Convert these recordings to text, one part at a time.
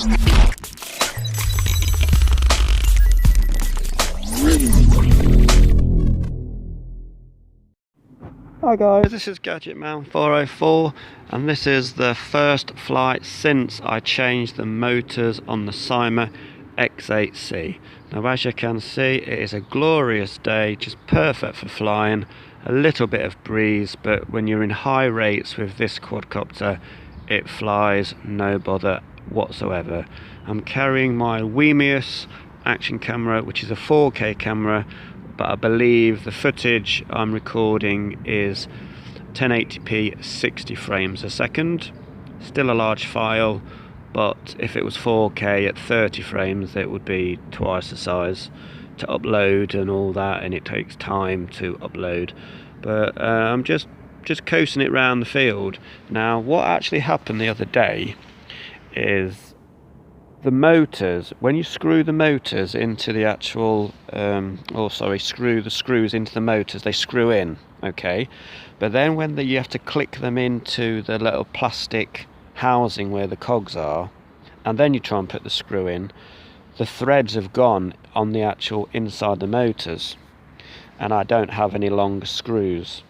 Hi guys, this is Gadget Man 404 and this is the first flight since I changed the motors on the Syma x8c. Now as you can see, it is a glorious day, just perfect for flying. A little bit of breeze, but when you're in high rates with this quadcopter, it flies no bother whatsoever. I'm carrying my Weemius action camera, which is a 4K camera, but I believe the footage I'm recording is 1080p 60 frames a second. Still a large file, but if it was 4K at 30 frames it would be twice the size to upload and all that, and it takes time to upload. But I'm just coasting it around the field. Now what actually happened the other day is the motors, when you screw the motors into the actual screw the screws into the motors, they screw in, okay, but then when you have to click them into the little plastic housing where the cogs are, and then you try and put the screw in, the threads have gone on the actual inside the motors, and I don't have any longer screws.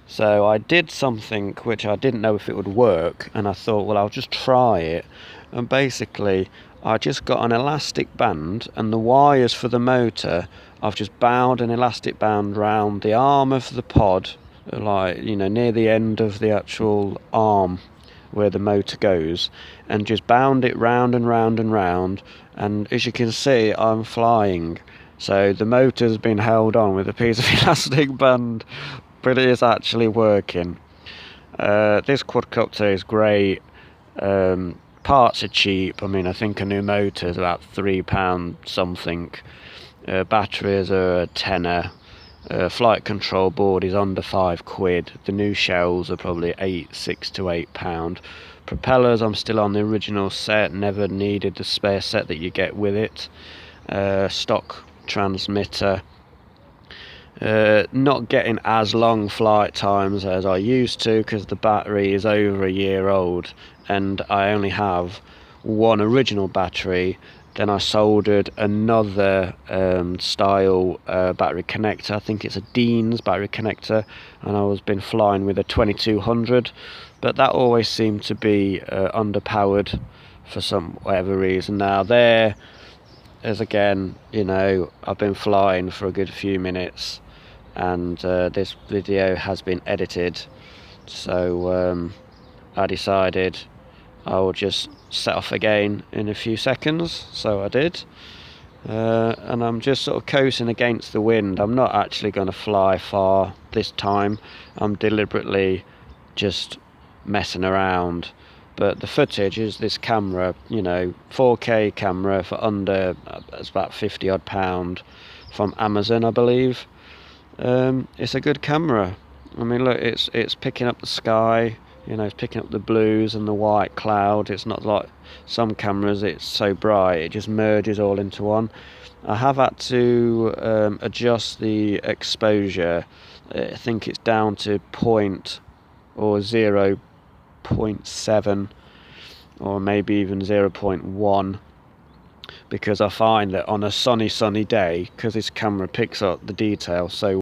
So I did something which I didn't know if it would work, and I thought, well, I'll just try it. And basically I just got an elastic band, and the wires for the motor, I've just bound an elastic band round the arm of the pod, like, you know, near the end of the actual arm where the motor goes, and just bound it round and round and round, and as you can see, I'm flying. So the motor's been held on with a piece of elastic band, but it is actually working. This quadcopter is great. Parts are cheap. I mean, I think a new motor is about £3 something. Batteries are a tenner. Flight control board is under £5. The new shells are probably £6 to £8. Propellers, I'm still on the original set, never needed the spare set that you get with it. Stock transmitter. Not getting as long flight times as I used to because the battery is over a year old, and I only have one original battery. Then I soldered another style battery connector. I think it's a Dean's battery connector, and I was been flying with a 2200, but that always seemed to be underpowered for whatever reason. Now there is again, you know, I've been flying for a good few minutes, and this video has been edited, so I decided I will just set off again in a few seconds, so I did, and I'm just sort of coasting against the wind. I'm not actually going to fly far this time, I'm deliberately just messing around. But the footage is this camera, you know, 4K camera for under, it's about 50 odd pound from Amazon, I believe. It's a good camera. I mean, look, it's picking up the sky, you know, it's picking up the blues and the white cloud. It's not like some cameras, it's so bright it just merges all into one. I have had to adjust the exposure. I think it's down to 0.7 or maybe even 0.1, because I find that on a sunny day, because this camera picks up the detail so